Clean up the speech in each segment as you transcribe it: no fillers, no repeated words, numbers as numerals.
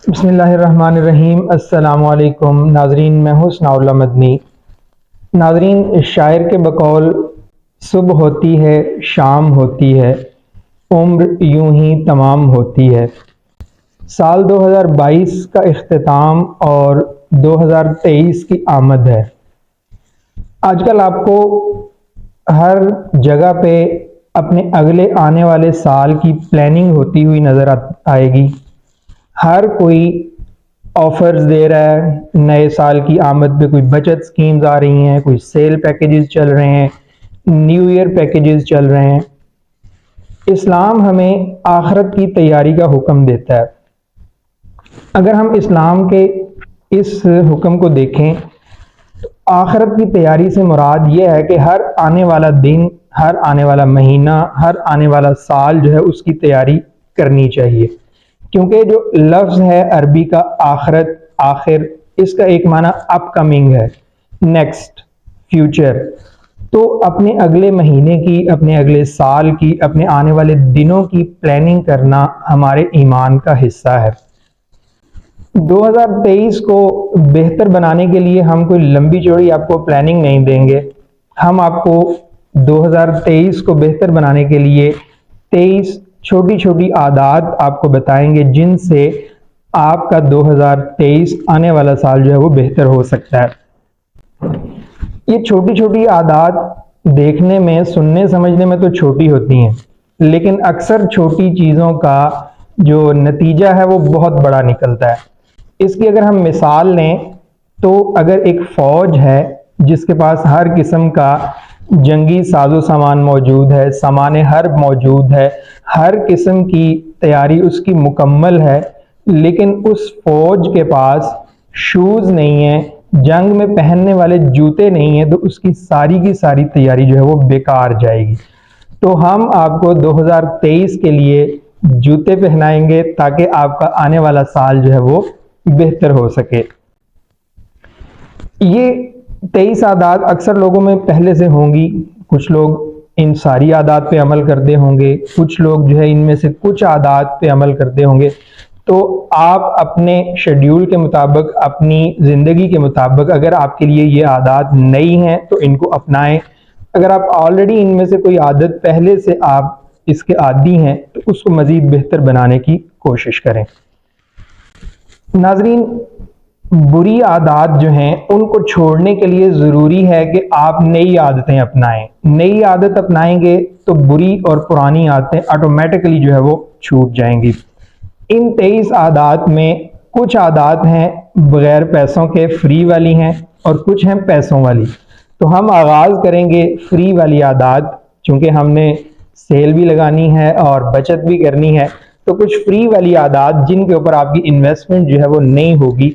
بسم اللہ الرحمن الرحیم۔ السلام علیکم ناظرین، میں ہوں ثناء اللہ مدنی۔ ناظرین، شاعر کے بقول صبح ہوتی ہے شام ہوتی ہے، عمر یوں ہی تمام ہوتی ہے۔ سال 2022 کا اختتام اور 2023 کی آمد ہے۔ آج کل آپ کو ہر جگہ پہ اپنے اگلے آنے والے سال کی پلاننگ ہوتی ہوئی نظر آئے گی۔ ہر کوئی آفرز دے رہا ہے، نئے سال کی آمد پہ کوئی بچت سکیمز آ رہی ہیں، کوئی سیل پیکیجز چل رہے ہیں، نیو ایئر پیکیجز چل رہے ہیں۔ اسلام ہمیں آخرت کی تیاری کا حکم دیتا ہے۔ اگر ہم اسلام کے اس حکم کو دیکھیں تو آخرت کی تیاری سے مراد یہ ہے کہ ہر آنے والا دن، ہر آنے والا مہینہ، ہر آنے والا سال جو ہے اس کی تیاری کرنی چاہیے، کیونکہ جو لفظ ہے عربی کا آخرت، آخر، اس کا ایک معنی اپ کمنگ ہے، نیکسٹ، فیوچر۔ تو اپنے اگلے مہینے کی، اپنے اگلے سال کی، اپنے آنے والے دنوں کی پلاننگ کرنا ہمارے ایمان کا حصہ ہے۔ 2023 کو بہتر بنانے کے لیے ہم کوئی لمبی چوڑی آپ کو پلاننگ نہیں دیں گے، ہم آپ کو 2023 کو بہتر بنانے کے لیے 23 چھوٹی چھوٹی عادات آپ کو بتائیں گے جن سے آپ کا 2023 آنے والا سال جو ہے وہ بہتر ہو سکتا ہے۔ یہ چھوٹی چھوٹی عادات دیکھنے میں، سننے سمجھنے میں تو چھوٹی ہوتی ہیں، لیکن اکثر چھوٹی چیزوں کا جو نتیجہ ہے وہ بہت بڑا نکلتا ہے۔ اس کی اگر ہم مثال لیں تو اگر ایک فوج ہے جس کے پاس ہر قسم کا جنگی ساز و سامان موجود ہے، سامان حرب موجود ہے، ہر قسم کی تیاری اس کی مکمل ہے، لیکن اس فوج کے پاس شوز نہیں ہیں، جنگ میں پہننے والے جوتے نہیں ہیں، تو اس کی ساری تیاری جو ہے وہ بیکار جائے گی۔ تو ہم آپ کو 2023 کے لیے جوتے پہنائیں گے تاکہ آپ کا آنے والا سال جو ہے وہ بہتر ہو سکے۔ یہ 23 عادات اکثر لوگوں میں پہلے سے ہوں گی، کچھ لوگ ان ساری عادات پہ عمل کرتے ہوں گے، کچھ لوگ جو ہے ان میں سے کچھ عادات پہ عمل کرتے ہوں گے۔ تو آپ اپنے شیڈیول کے مطابق، اپنی زندگی کے مطابق، اگر آپ کے لیے یہ عادات نئی ہیں تو ان کو اپنائیں۔ اگر آپ آلریڈی ان میں سے کوئی عادت پہلے سے آپ اس کے عادی ہیں تو اس کو مزید بہتر بنانے کی کوشش کریں۔ ناظرین، بری عادات جو ہیں ان کو چھوڑنے کے لیے ضروری ہے کہ آپ نئی عادتیں اپنائیں۔ نئی عادت اپنائیں گے تو بری اور پرانی عادتیں آٹومیٹکلی جو ہے وہ چھوٹ جائیں گی۔ ان 23 عادات میں کچھ عادات ہیں بغیر پیسوں کے، فری والی ہیں، اور کچھ ہیں پیسوں والی۔ تو ہم آغاز کریں گے فری والی عادات، چونکہ ہم نے سیل بھی لگانی ہے اور بچت بھی کرنی ہے، تو کچھ فری والی عادات جن کے اوپر آپ کی انویسٹمنٹ جو ہے وہ نہیں ہوگی،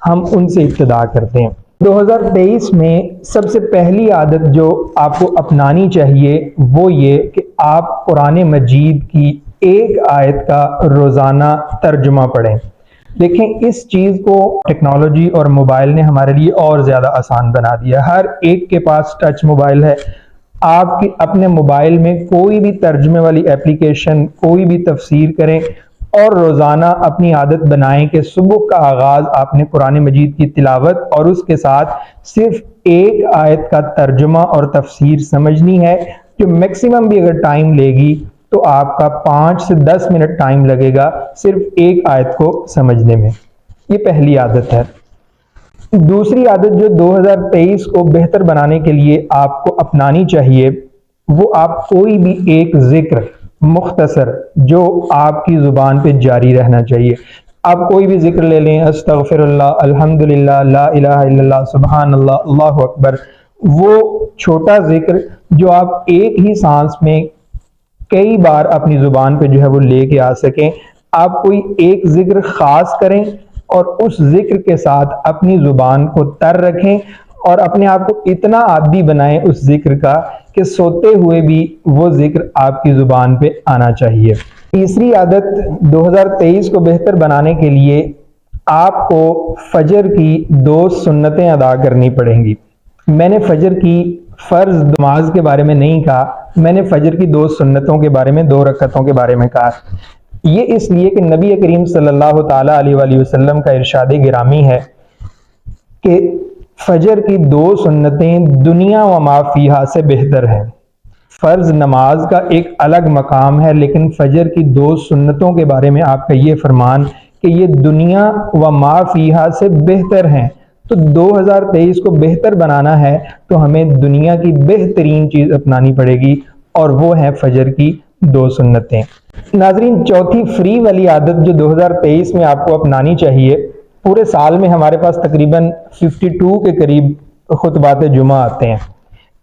ہم ان سے ابتدا کرتے ہیں۔ 2023 میں سب سے پہلی عادت جو آپ کو اپنانی چاہیے وہ یہ کہ آپ قرآن مجید کی ایک آیت کا روزانہ ترجمہ پڑھیں۔ دیکھیں، اس چیز کو ٹیکنالوجی اور موبائل نے ہمارے لیے اور زیادہ آسان بنا دیا۔ ہر ایک کے پاس ٹچ موبائل ہے۔ آپ کی اپنے موبائل میں کوئی بھی ترجمے والی ایپلیکیشن، کوئی بھی تفسیر کریں اور روزانہ اپنی عادت بنائیں کہ صبح کا آغاز آپ نے قرآن مجید کی تلاوت اور اس کے ساتھ صرف ایک آیت کا ترجمہ اور تفسیر سمجھنی ہے، جو میکسیمم بھی اگر ٹائم لے گی تو آپ کا 5 سے 10 منٹ ٹائم لگے گا صرف ایک آیت کو سمجھنے میں۔ یہ پہلی عادت ہے۔ دوسری عادت جو 2023 کو بہتر بنانے کے لیے آپ کو اپنانی چاہیے وہ آپ کوئی بھی ایک ذکر مختصر جو آپ کی زبان پہ جاری رہنا چاہیے۔ آپ کوئی بھی ذکر لے لیں، استغفر اللہ، الحمدللہ، لا الہ الا اللہ، سبحان اللہ، اللہ اکبر۔ وہ چھوٹا ذکر جو آپ ایک ہی سانس میں کئی بار اپنی زبان پہ جو ہے وہ لے کے آ سکیں۔ آپ کوئی ایک ذکر خاص کریں اور اس ذکر کے ساتھ اپنی زبان کو تر رکھیں اور اپنے آپ کو اتنا عادی بنائیں اس ذکر کا کہ سوتے ہوئے بھی وہ ذکر آپ کی زبان پہ آنا چاہیے۔ تیسری عادت 2023 کو بہتر بنانے کے لیے آپ کو فجر کی 2 سنتیں ادا کرنی پڑیں گی۔ میں نے فجر کی فرض نماز کے بارے میں نہیں کہا، میں نے فجر کی 2 سنتوں کے بارے میں، 2 رکعتوں کے بارے میں کہا۔ یہ اس لیے کہ نبی کریم صلی اللہ تعالیٰ علیہ وآلہ وسلم کا ارشاد گرامی ہے کہ فجر کی 2 سنتیں دنیا و ما فیہا سے بہتر ہیں۔ فرض نماز کا ایک الگ مقام ہے، لیکن فجر کی 2 سنتوں کے بارے میں آپ کا یہ فرمان کہ یہ دنیا و ما فیہا سے بہتر ہیں۔ تو 2023 کو بہتر بنانا ہے تو ہمیں دنیا کی بہترین چیز اپنانی پڑے گی، اور وہ ہے فجر کی 2 سنتیں۔ ناظرین، چوتھی فری والی عادت جو 2023 میں آپ کو اپنانی چاہیے، پورے سال میں ہمارے پاس تقریباً 52 کے قریب خطبات جمعہ آتے ہیں۔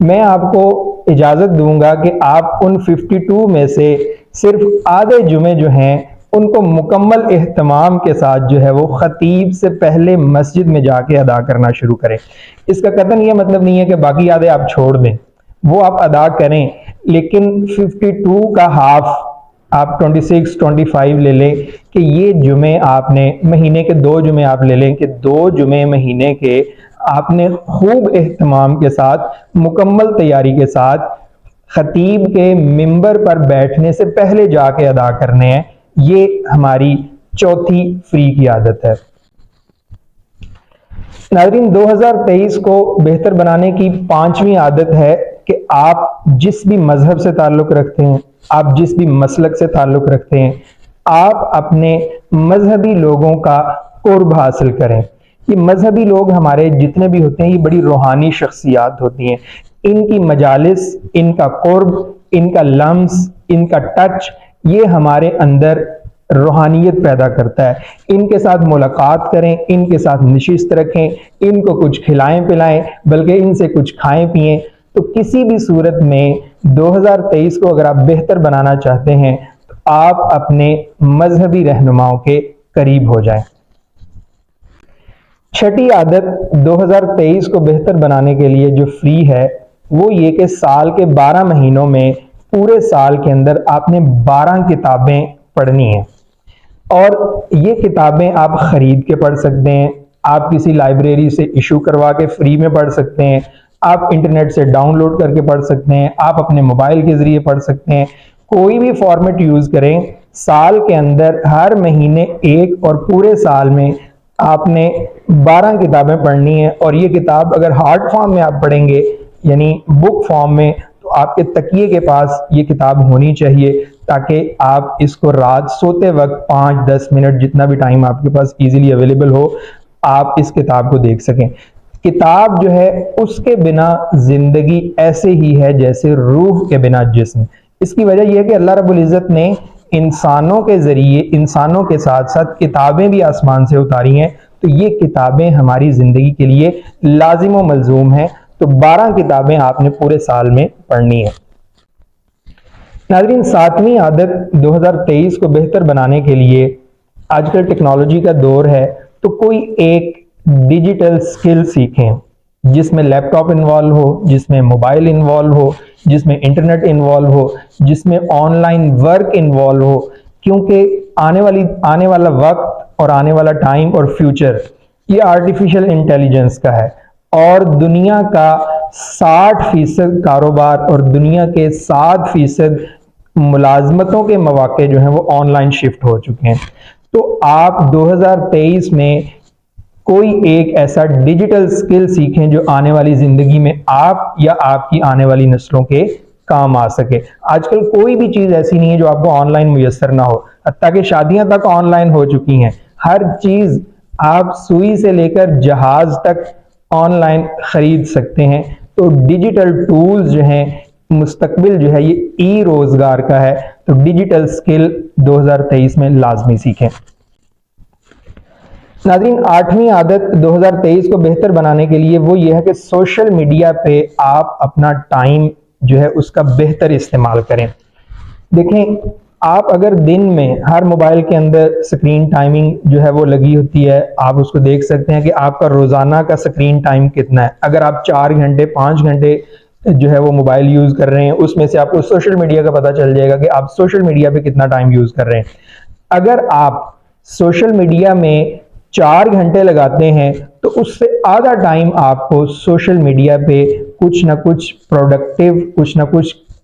میں آپ کو اجازت دوں گا کہ آپ ان 52 میں سے صرف آدھے جمعے جو ہیں ان کو مکمل اہتمام کے ساتھ جو ہے وہ خطیب سے پہلے مسجد میں جا کے ادا کرنا شروع کریں۔ اس کا قطعاً یہ مطلب نہیں ہے کہ باقی آدھے آپ چھوڑ دیں، وہ آپ ادا کریں، لیکن 52 کا ہاف آپ 26 25 لے لیں کہ یہ جمعے آپ نے مہینے کے 2 جمعے آپ لے لیں کہ 2 جمعے مہینے کے آپ نے خوب اہتمام کے ساتھ مکمل تیاری کے ساتھ خطیب کے ممبر پر بیٹھنے سے پہلے جا کے ادا کرنے ہیں۔ یہ ہماری چوتھی فری کی عادت ہے۔ ناظرین، 2023 کو بہتر بنانے کی 5ویں عادت ہے کہ آپ جس بھی مذہب سے تعلق رکھتے ہیں، آپ جس بھی مسلک سے تعلق رکھتے ہیں، آپ اپنے مذہبی لوگوں کا قرب حاصل کریں۔ یہ مذہبی لوگ ہمارے جتنے بھی ہوتے ہیں یہ بڑی روحانی شخصیات ہوتی ہیں۔ ان کی مجالس، ان کا قرب، ان کا لمس، ان کا ٹچ، یہ ہمارے اندر روحانیت پیدا کرتا ہے۔ ان کے ساتھ ملاقات کریں، ان کے ساتھ نشست رکھیں، ان کو کچھ کھلائیں پلائیں، بلکہ ان سے کچھ کھائیں پئیں۔ تو کسی بھی صورت میں 2023 کو اگر آپ بہتر بنانا چاہتے ہیں تو آپ اپنے مذہبی رہنماؤں کے قریب ہو جائیں۔ چھٹی عادت 2023 کو بہتر بنانے کے لیے جو فری ہے وہ یہ کہ سال کے 12 مہینوں میں پورے سال کے اندر آپ نے 12 کتابیں پڑھنی ہیں، اور یہ کتابیں آپ خرید کے پڑھ سکتے ہیں، آپ کسی لائبریری سے ایشو کروا کے فری میں پڑھ سکتے ہیں، آپ انٹرنیٹ سے ڈاؤن لوڈ کر کے پڑھ سکتے ہیں، آپ اپنے موبائل کے ذریعے پڑھ سکتے ہیں، کوئی بھی فارمیٹ یوز کریں۔ سال کے اندر ہر مہینے ایک، اور پورے سال میں آپ نے 12 کتابیں پڑھنی ہیں۔ اور یہ کتاب اگر ہارڈ فارم میں آپ پڑھیں گے، یعنی بک فارم میں، تو آپ کے تکیے کے پاس یہ کتاب ہونی چاہیے تاکہ آپ اس کو رات سوتے وقت 5-10 منٹ جتنا بھی ٹائم آپ کے پاس ایزیلی اویلیبل ہو، آپ اس کتاب کو دیکھ سکیں۔ کتاب جو ہے اس کے بنا زندگی ایسے ہی ہے جیسے روح کے بنا جسم۔ اس کی وجہ یہ ہے کہ اللہ رب العزت نے انسانوں کے ذریعے انسانوں کے ساتھ ساتھ کتابیں بھی آسمان سے اتاری ہیں، تو یہ کتابیں ہماری زندگی کے لیے لازم و ملزوم ہیں۔ تو 12 کتابیں آپ نے پورے سال میں پڑھنی ہے۔ ناظرین، 7ویں عادت 2023 کو بہتر بنانے کے لیے، آج کل ٹیکنالوجی کا دور ہے تو کوئی ایک ڈیجیٹل سکل سیکھیں جس میں لیپ ٹاپ انوالو ہو، جس میں موبائل انوالو ہو، جس میں انٹرنیٹ انوالو ہو، جس میں آن لائن ورک انوالو ہو، کیونکہ آنے والا وقت اور آنے والا ٹائم اور فیوچر یہ آرٹیفیشل انٹیلیجنس کا ہے، اور دنیا کا 60% کاروبار اور دنیا کے 7% ملازمتوں کے مواقع جو ہیں وہ آن لائن شفٹ ہو چکے ہیں۔ تو آپ 2023 میں کوئی ایک ایسا ڈیجیٹل سکل سیکھیں جو آنے والی زندگی میں آپ یا آپ کی آنے والی نسلوں کے کام آ سکے۔ آج کل کوئی بھی چیز ایسی نہیں ہے جو آپ کو آن لائن میسر نہ ہو، حتیٰ کہ شادیاں تک آن لائن ہو چکی ہیں۔ ہر چیز آپ سوئی سے لے کر جہاز تک آن لائن خرید سکتے ہیں۔ تو ڈیجیٹل ٹولز جو ہیں، مستقبل جو ہے یہ ای روزگار کا ہے، تو ڈیجیٹل سکل 2023 میں لازمی سیکھیں۔ ناظرین، 8ویں عادت 2023 کو بہتر بنانے کے لیے وہ یہ ہے کہ سوشل میڈیا پہ آپ اپنا ٹائم جو ہے اس کا بہتر استعمال کریں۔ دیکھیں، آپ اگر دن میں ہر موبائل کے اندر سکرین ٹائمنگ جو ہے وہ لگی ہوتی ہے، آپ اس کو دیکھ سکتے ہیں کہ آپ کا روزانہ کا سکرین ٹائم کتنا ہے۔ اگر آپ 4 گھنٹے 5 گھنٹے جو ہے وہ موبائل یوز کر رہے ہیں، اس میں سے آپ کو سوشل میڈیا کا پتہ چل جائے گا کہ آپ سوشل میڈیا پہ کتنا ٹائم یوز کر رہے ہیں۔ اگر آپ سوشل میڈیا میں 4 گھنٹے لگاتے ہیں تو اس سے آدھا ٹائم آپ کو سوشل میڈیا پہ کچھ نہ کچھ پروڈکٹیو، کچھ نہ کچھ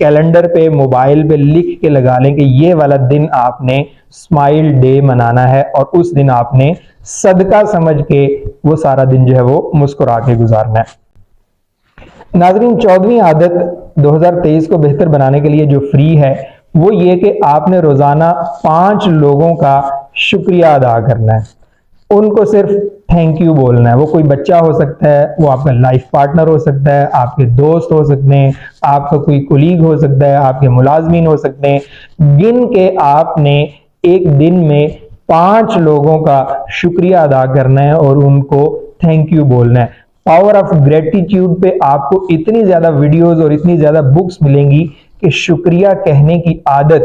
کیلنڈر پہ موبائل پہ لکھ کے لگا لیں کہ یہ والا دن آپ نے اسمائل ڈے منانا ہے اور اس دن آپ نے صدقہ سمجھ کے وہ سارا دن جو ہے وہ مسکرا کے گزارنا ہے۔ ناظرین، 14ویں عادت 2023 کو بہتر بنانے کے لیے جو فری ہے وہ یہ کہ آپ نے روزانہ 5 لوگوں کا شکریہ ادا کرنا ہے، ان کو صرف تھینک یو بولنا ہے۔ وہ کوئی بچہ ہو سکتا ہے، وہ آپ کا لائف پارٹنر ہو سکتا ہے، آپ کے دوست ہو سکتے ہیں، آپ کا کوئی کولیگ ہو سکتا ہے، آپ کے ملازمین ہو سکتے ہیں۔ گن کے آپ نے ایک دن میں 5 لوگوں کا شکریہ ادا کرنا ہے اور ان کو تھینک یو بولنا ہے۔ پاور آف گریٹیٹیوڈ پہ آپ کو اتنی زیادہ ویڈیوز اور اتنی زیادہ بکس ملیں گی کہ شکریہ کہنے کی عادت،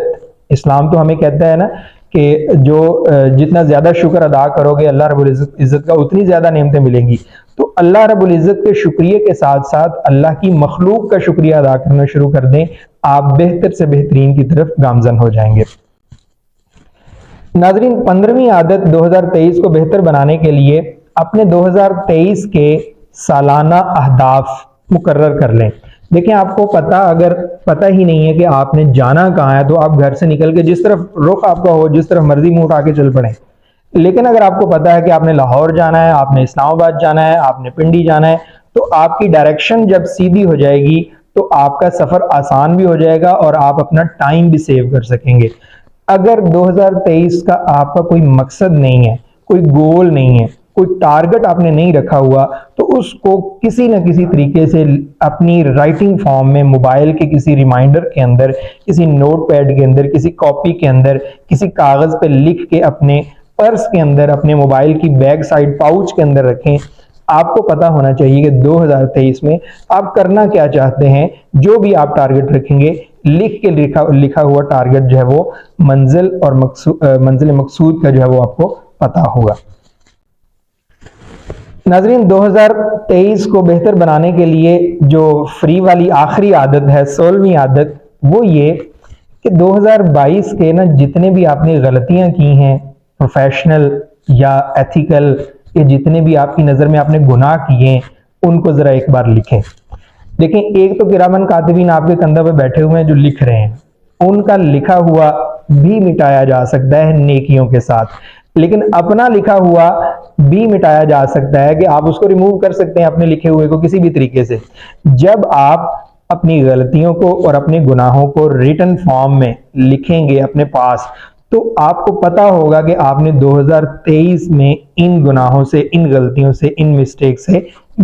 اسلام تو ہمیں کہتا ہے نا کہ جو جتنا زیادہ شکر ادا کرو گے اللہ رب العزت کا اتنی زیادہ نعمتیں ملیں گی۔ تو اللہ رب العزت کے شکریہ کے ساتھ ساتھ اللہ کی مخلوق کا شکریہ ادا کرنا شروع کر دیں، آپ بہتر سے بہترین کی طرف گامزن ہو جائیں گے۔ ناظرین، 15ویں عادت 2023 کو بہتر بنانے کے لیے اپنے 2023 کے سالانہ اہداف مقرر کر لیں۔ دیکھیں، آپ کو اگر پتہ ہی نہیں ہے کہ آپ نے جانا کہاں ہے تو آپ گھر سے نکل کے جس طرف رخ آپ کا ہو، جس طرف مرضی منہ اٹھا کے چل پڑیں۔ لیکن اگر آپ کو پتہ ہے کہ آپ نے لاہور جانا ہے، آپ نے اسلام آباد جانا ہے، آپ نے پنڈی جانا ہے، تو آپ کی ڈائریکشن جب سیدھی ہو جائے گی تو آپ کا سفر آسان بھی ہو جائے گا اور آپ اپنا ٹائم بھی سیو کر سکیں گے۔ اگر 2023 کا آپ کا کوئی مقصد نہیں ہے، کوئی گول نہیں ہے، کوئی ٹارگٹ آپ نے نہیں رکھا ہوا، تو اس کو کسی نہ کسی طریقے سے اپنی رائٹنگ فارم میں، موبائل کے کسی ریمائنڈر کے اندر، کسی نوٹ پیڈ کے اندر، کسی کاپی کے اندر، کسی کاغذ پہ لکھ کے اپنے پرس کے اندر، اپنے موبائل کی بیک سائڈ پاؤچ کے اندر رکھیں۔ آپ کو پتا ہونا چاہیے کہ 2023 میں آپ کرنا کیا چاہتے ہیں۔ جو بھی آپ ٹارگٹ رکھیں گے، لکھ کے لکھا ہوا ٹارگٹ جو ہے وہ منزل اور منزل مقصود کا جو ہے وہ آپ کو پتا ہوگا۔ ناظرین، 2023 کو بہتر بنانے کے لیے جو فری والی آخری عادت ہے، 16ویں عادت، وہ یہ کہ 2022 کے جتنے بھی آپ نے غلطیاں کی ہیں، پروفیشنل یا ایتھیکل، یا جتنے بھی آپ کی نظر میں آپ نے گناہ کیے ہیں، ان کو ذرا ایک بار لکھیں۔ دیکھیں، ایک تو کرامن کاتبین آپ کے کندھے پہ بیٹھے ہوئے ہیں جو لکھ رہے ہیں، ان کا لکھا ہوا بھی مٹایا جا سکتا ہے نیکیوں کے ساتھ، لیکن اپنا لکھا ہوا بھی مٹایا جا سکتا ہے کہ آپ اس کو ریموو کر سکتے ہیں اپنے لکھے ہوئے کو کسی بھی طریقے سے۔ جب آپ اپنی غلطیوں کو اور اپنے گناہوں کو ریٹن فارم میں لکھیں گے اپنے پاس، تو آپ کو پتا ہوگا کہ آپ نے 2023 میں ان گناہوں سے، ان غلطیوں سے، ان مسٹیک سے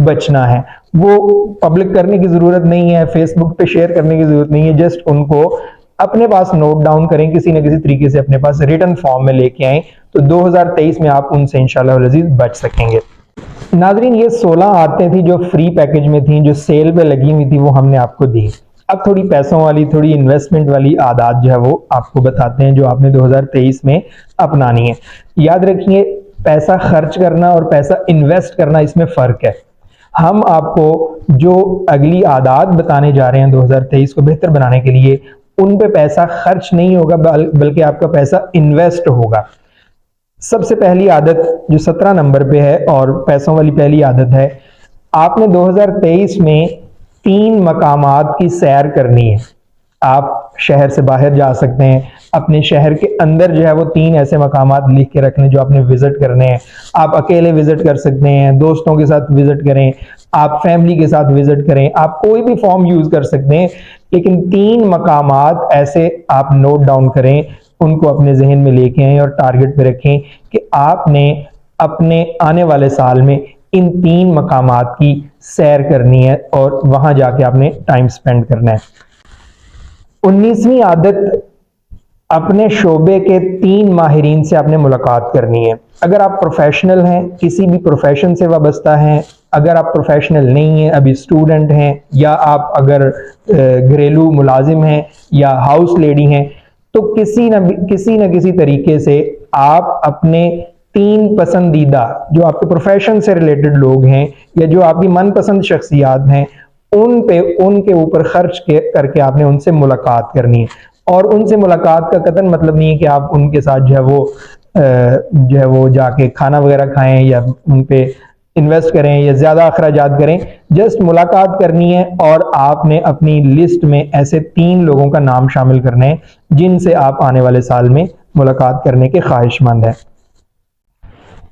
بچنا ہے۔ وہ پبلک کرنے کی ضرورت نہیں ہے، فیس بک پہ شیئر کرنے کی ضرورت نہیں ہے، جسٹ ان کو اپنے پاس نوٹ ڈاؤن کریں، کسی نہ کسی طریقے سے اپنے پاس ریٹن فارم میں لے کے آئیں، تو 2023 میں آپ ان سے انشاءاللہ العزیز بچ سکیں گے۔ ناظرین، یہ 16 عادتیں تھیں جو فری پیکج میں تھیں، جو سیل پہ لگی ہوئی تھی، وہ ہم نے آپ کو دی۔ اب تھوڑی پیسوں والی، تھوڑی انویسٹمنٹ والی عادات جو ہے وہ آپ کو بتاتے ہیں جو آپ نے 2023 میں اپنانی ہے۔ یاد رکھیے، پیسہ خرچ کرنا اور پیسہ انویسٹ کرنا، اس میں فرق ہے۔ ہم آپ کو جو اگلی عادات بتانے جا رہے ہیں 2023 کو بہتر بنانے کے لیے، ان پہ پیسہ خرچ نہیں ہوگا بلکہ آپ کا پیسہ انویسٹ ہوگا۔ سب سے پہلی عادت جو 17 نمبر پہ ہے اور پیسوں والی پہلی عادت ہے، آپ نے 2023 میں 3 مقامات کی سیر کرنی ہے۔ آپ شہر سے باہر جا سکتے ہیں، اپنے شہر کے اندر جو ہے وہ 3 ایسے مقامات لکھ کے رکھ لیں جو آپ نے وزٹ کرنے ہیں۔ آپ اکیلے وزٹ کر سکتے ہیں، دوستوں کے ساتھ وزٹ کریں، آپ فیملی کے ساتھ وزٹ کریں، آپ کوئی بھی فارم یوز کر سکتے ہیں، لیکن 3 مقامات ایسے آپ نوٹ ڈاؤن کریں، ان کو اپنے ذہن میں لے کے آئیں اور ٹارگٹ پہ رکھیں کہ آپ نے اپنے آنے والے سال میں ان 3 مقامات کی سیر کرنی ہے اور وہاں جا کے آپ نے ٹائم سپینڈ کرنا ہے۔ 19ویں عادت، اپنے شعبے کے 3 ماہرین سے آپ نے ملاقات کرنی ہے۔ اگر آپ پروفیشنل ہیں، کسی بھی پروفیشن سے وابستہ ہیں، اگر آپ پروفیشنل نہیں ہیں، ابھی اسٹوڈنٹ ہیں، یا آپ اگر گھریلو ملازم ہیں یا ہاؤس لیڈی ہیں، تو کسی نہ کسی طریقے سے آپ اپنے 3 پسندیدہ جو آپ کے پروفیشن سے ریلیٹڈ لوگ ہیں یا جو آپ کی من پسند شخصیات ہیں، ان کے اوپر خرچ کر کے آپ نے ان سے ملاقات کرنی ہے۔ اور ان سے ملاقات کا قطعاً مطلب نہیں ہے کہ آپ ان کے ساتھ جو ہے وہ جا کے کھانا وغیرہ کھائیں یا ان پہ انویسٹ کریں یا زیادہ اخراجات کریں، جسٹ ملاقات کرنی ہے اور آپ نے اپنی لسٹ میں ایسے 3 لوگوں کا نام شامل کرنے ہیں جن سے آپ آنے والے سال میں ملاقات کرنے کے خواہش مند ہیں۔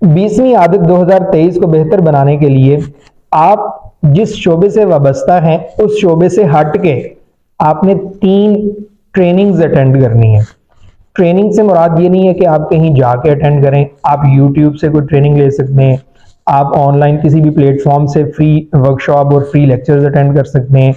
20ویں عادت 2023 کو بہتر بنانے کے لیے آپ جس شعبے سے وابستہ ہیں اس شعبے سے ہٹ کے آپ نے 3 ٹریننگز اٹینڈ کرنی ہے۔ ٹریننگ سے مراد یہ نہیں ہے کہ آپ کہیں جا کے اٹینڈ کریں، آپ یوٹیوب سے کوئی ٹریننگ لے سکتے ہیں، آپ آن لائن کسی بھی پلیٹ فارم سے فری ورکشاپ اور فری لیکچرز اٹینڈ کر سکتے ہیں،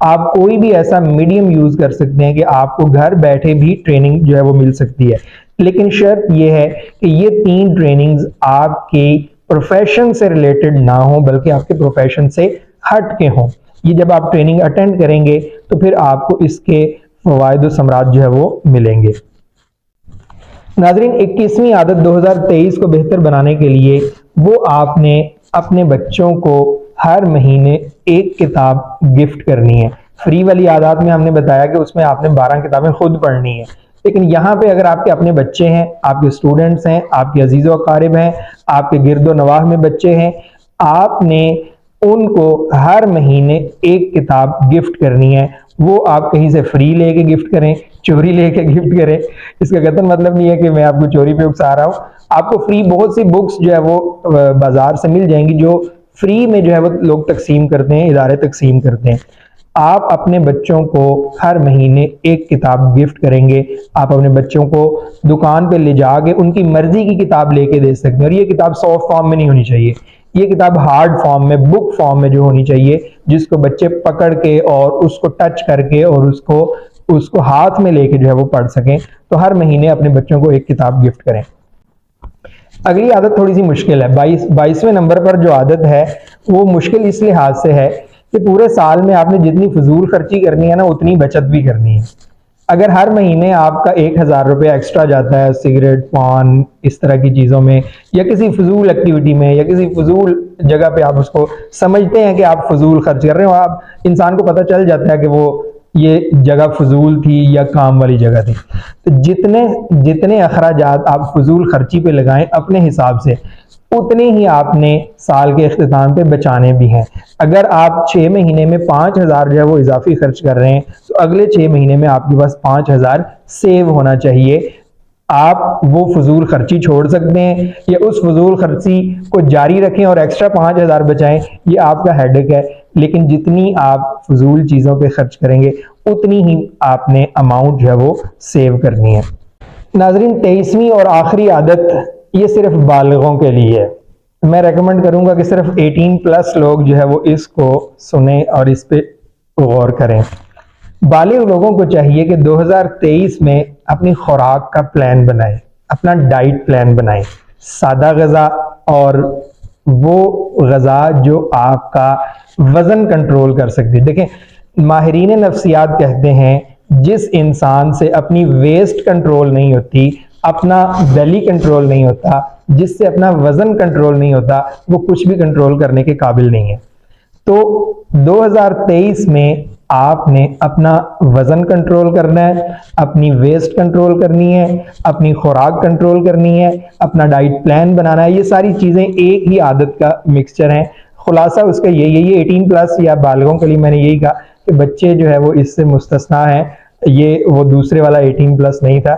آپ کوئی بھی ایسا میڈیم یوز کر سکتے ہیں کہ آپ کو گھر بیٹھے بھی ٹریننگ جو ہے وہ مل سکتی ہے، لیکن شرط یہ ہے کہ یہ 3 ٹریننگز آپ کے پروفیشن سے ریلیٹڈ نہ ہوں بلکہ آپ کے پروفیشن سے ہٹ کے ہوں۔ یہ جب آپ ٹریننگ اٹینڈ کریں گے تو پھر آپ کو اس کے فوائد و ثمرات جو ہے وہ ملیں گے۔ ناظرین، 21ویں عادت 2023 کو بہتر بنانے کے لیے وہ آپ نے اپنے بچوں کو ہر مہینے 1 کتاب گفٹ کرنی ہے۔ فری والی عادات میں ہم نے بتایا کہ اس میں آپ نے 12 کتابیں خود پڑھنی ہیں، لیکن یہاں پہ اگر آپ کے اپنے بچے ہیں، آپ کے اسٹوڈنٹس ہیں، آپ کے عزیز و اقارب ہیں، آپ کے گرد و نواح میں بچے ہیں، آپ نے ان کو ہر مہینے 1 کتاب گفٹ کرنی ہے۔ وہ آپ کہیں سے فری لے کے گفٹ کریں، چوری لے کے گفٹ کریں، اس کا قطعاً مطلب نہیں ہے کہ میں آپ کو چوری پہ اکسا رہا ہوں۔ آپ کو فری بہت سی بکس جو ہے وہ بازار سے مل جائیں گی جو فری میں جو ہے وہ لوگ تقسیم کرتے ہیں، ادارے تقسیم کرتے ہیں۔ آپ اپنے بچوں کو ہر مہینے 1 کتاب گفٹ کریں گے، آپ اپنے بچوں کو دکان پہ لے جا کے ان کی مرضی کی کتاب لے کے دے سکتے ہیں، اور یہ کتاب سافٹ فارم میں نہیں ہونی چاہیے، یہ کتاب ہارڈ فارم میں، بک فارم میں جو ہونی چاہیے، جس کو بچے پکڑ کے اور اس کو ٹچ کر کے اور اس کو ہاتھ میں لے کے جو ہے وہ پڑھ سکیں۔ تو ہر مہینے اپنے بچوں کو 1 کتاب گفٹ کریں۔ اگلی عادت تھوڑی سی مشکل ہے، 22ویں نمبر پر جو عادت ہے وہ مشکل اس لحاظ سے ہے کہ پورے سال میں آپ نے جتنی فضول خرچی کرنی ہے نا اتنی بچت بھی کرنی ہے۔ اگر ہر مہینے آپ کا 1000 روپے ایکسٹرا جاتا ہے سگریٹ، پان، اس طرح کی چیزوں میں، یا کسی فضول ایکٹیویٹی میں، یا کسی فضول جگہ پہ آپ اس کو سمجھتے ہیں کہ آپ فضول خرچ کر رہے ہو، آپ انسان کو پتہ چل جاتا ہے کہ وہ یہ جگہ فضول تھی یا کام والی جگہ تھی، تو جتنے اخراجات آپ فضول خرچی پہ لگائیں اپنے حساب سے، اتنے ہی آپ نے سال کے اختتام پہ بچانے بھی ہیں۔ اگر آپ 6 مہینے میں 5000 جو ہے وہ اضافی خرچ کر رہے ہیں تو اگلے 6 مہینے میں آپ کے پاس 5000 سیو ہونا چاہیے۔ آپ وہ فضول خرچی چھوڑ سکتے ہیں یا اس فضول خرچی کو جاری رکھیں اور ایکسٹرا 5000 بچائیں، یہ آپ کا ہیڈک ہے، لیکن جتنی آپ فضول چیزوں پہ خرچ کریں گے اتنی ہی آپ نے اماؤنٹ جو ہے وہ سیو کرنی ہے۔ ناظرین، 23ویں اور آخری عادت یہ صرف بالغوں کے لیے ہے۔ میں ریکمنڈ کروں گا کہ صرف 18+ لوگ جو ہے وہ اس کو سنیں اور اس پہ غور کریں۔ بالغ لوگوں کو چاہیے کہ 2023 میں اپنی خوراک کا پلان بنائیں، اپنا ڈائٹ پلان بنائیں، سادہ غذا اور وہ غذا جو آپ کا وزن کنٹرول کر سکتی ہے۔ دیکھیں، ماہرین نفسیات کہتے ہیں جس انسان سے اپنی ویسٹ کنٹرول نہیں ہوتی، اپنا بیلی کنٹرول نہیں ہوتا، جس سے اپنا وزن کنٹرول نہیں ہوتا، وہ کچھ بھی کنٹرول کرنے کے قابل نہیں ہے۔ تو 2023 میں آپ نے اپنا وزن کنٹرول کرنا ہے، اپنی ویسٹ کنٹرول کرنی ہے، اپنی خوراک کنٹرول کرنی ہے، اپنا ڈائٹ پلان بنانا ہے۔ یہ ساری چیزیں ایک ہی عادت کا مکسچر ہیں۔ خلاصہ اس کا یہ 18+ یا بالغوں کے لیے میں نے یہی کہا کہ بچے جو ہے وہ اس سے مستثنا ہیں، یہ وہ دوسرے والا 18+ نہیں تھا۔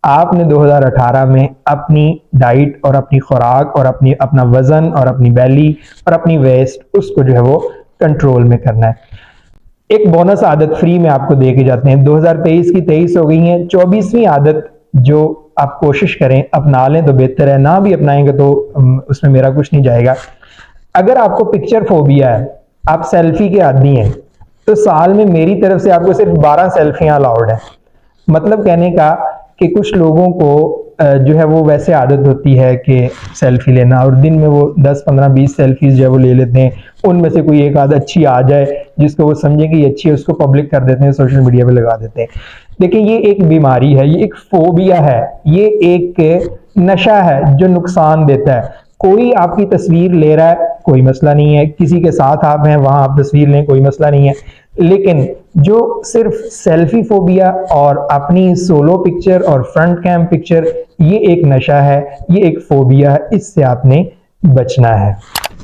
آپ نے 2018 میں اپنی ڈائٹ اور اپنی خوراک اور اپنا وزن اور اپنی بیلی اور اپنی ویسٹ اس کو جو ہے وہ کنٹرول میں کرنا ہے۔ ایک بونس عادت فری میں آپ کو دے کے جاتے ہیں۔ 2023 کی 23 ہو گئی ہیں، 24ویں عادت جو آپ کوشش کریں اپنا لیں تو بہتر ہے، نہ بھی اپنائیں گے تو اس میں میرا کچھ نہیں جائے گا۔ اگر آپ کو پکچر فوبیا ہے، آپ سیلفی کے عادی ہیں، تو سال میں میری طرف سے آپ کو صرف 12 سیلفیاں الاؤڈ ہیں۔ مطلب کہنے کا کہ کچھ لوگوں کو جو ہے وہ ویسے عادت ہوتی ہے کہ سیلفی لینا، اور دن میں وہ 10 15 20 سیلفیز جو ہے وہ لے لیتے ہیں، ان میں سے کوئی ایک آدھ اچھی آ جائے جس کو وہ سمجھیں کہ یہ اچھی ہے، اس کو پبلک کر دیتے ہیں، سوشل میڈیا پہ لگا دیتے ہیں۔ لیکن یہ ایک بیماری ہے، یہ ایک فوبیا ہے، یہ ایک نشہ ہے جو نقصان دیتا ہے۔ کوئی آپ کی تصویر لے رہا ہے کوئی مسئلہ نہیں ہے، کسی کے ساتھ آپ ہیں وہاں آپ تصویر لیں کوئی مسئلہ نہیں ہے، لیکن جو صرف سیلفی فوبیا اور اپنی سولو پکچر اور فرنٹ کیم پکچر، یہ ایک نشہ ہے، یہ ایک فوبیا ہے، اس سے آپ نے بچنا ہے۔